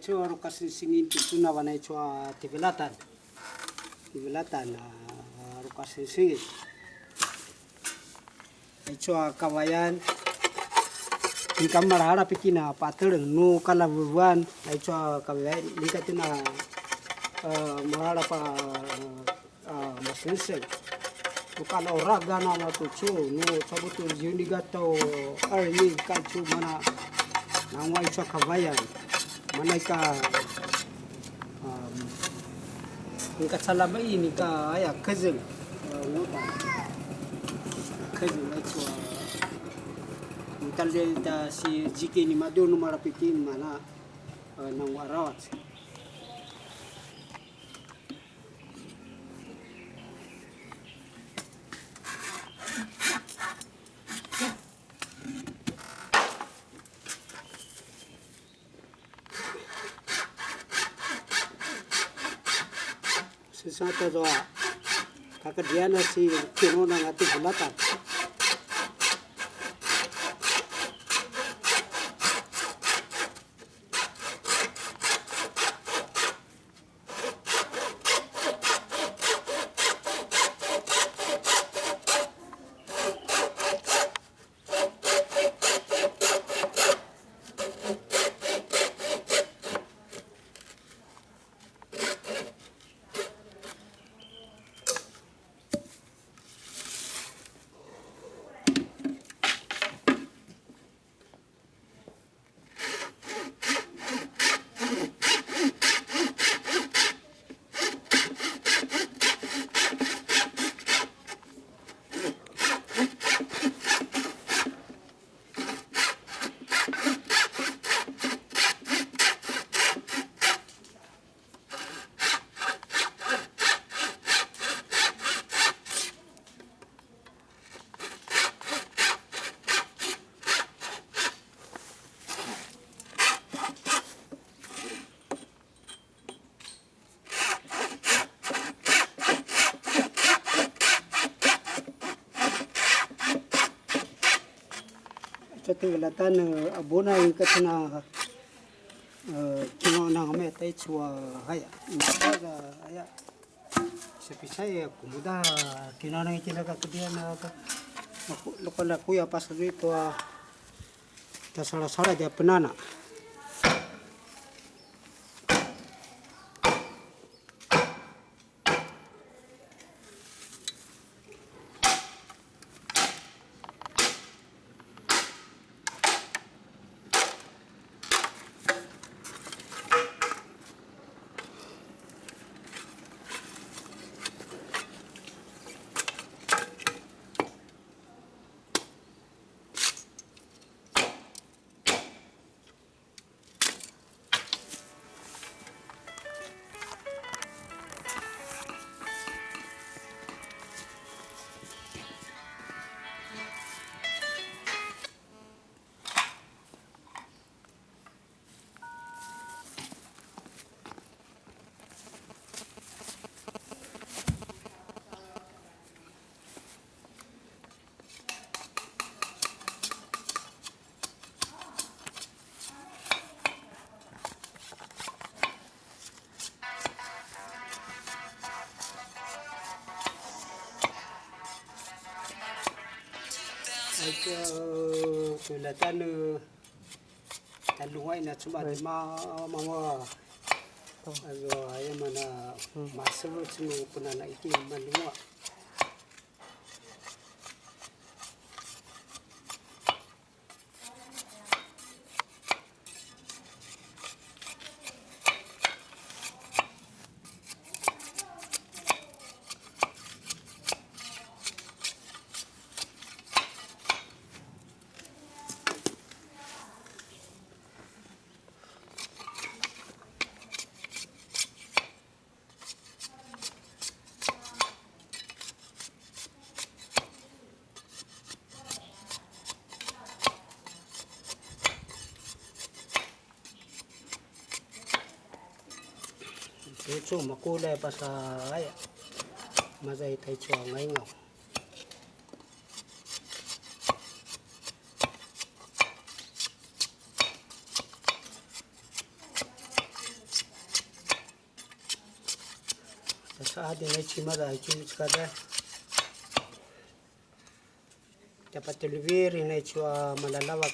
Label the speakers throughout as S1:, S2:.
S1: itu kasih singin itu nawana itu tibelatan kasih singin itu kawayan di kamar harap pikina patel nu kala buruan itu kawayan dikatina mengharap masense kalau raga nama tuh nu sabutu juni gato ari kacu mana nama itu kawayan mana ka salama ini ka aya kazin nuta kazin itu kalau da si jiki ni madu nu marapikin mana nang warawat sesuatu doa kakak dia nasi kino nang ati bulatan Tinggalatan abona yung katina kino nang may tay chua haya haya sepisay kumuda kino nang itinaga kadiya na lokala kuya pas dito ta sala dia penana tulatan talungay na cuma mama ago ay mana masuk semua punana itu malungwa itu makulay pa sa ay mazay tay chuang ngay ngaw saat ini cuma dah cuma sekadar dapat televir ini cuma malalawak.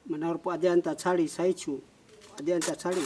S1: Menurut adian tak cari saya cu, adian tak cari.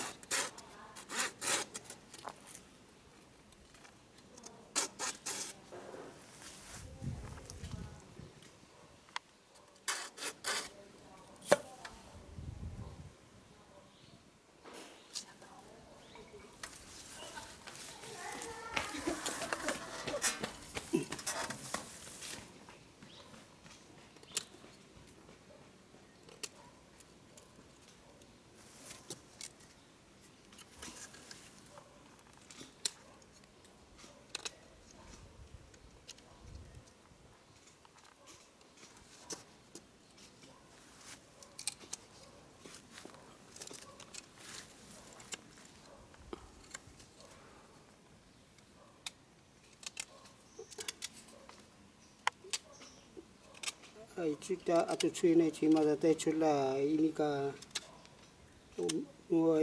S1: Kita atau cuy ni cuma dah cula ini ka,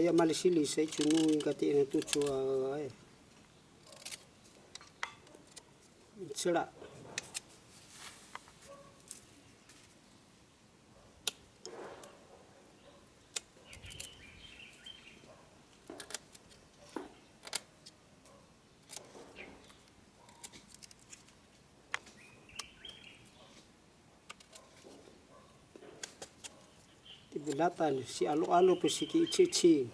S1: ya Malaysia saya cunu ingkati ini tu cua, cela. Bulatan si alo-alo pe si ki-ichi.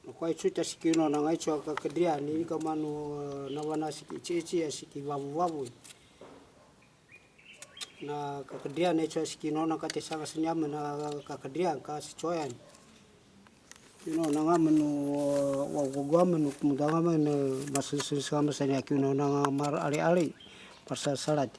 S1: Kuai cuta si kino na ngai chua ka kedia ni ka manu nawana si ki-ichi si ki wabu-wabu. Na ka kedia ne chua si kino na ka te sanga senyam na ka kedia ka si choyan. Kino na nga manu wagugwa manu kumudanga manu masin sama sanya kino na nga mar ali-ali pasal salat.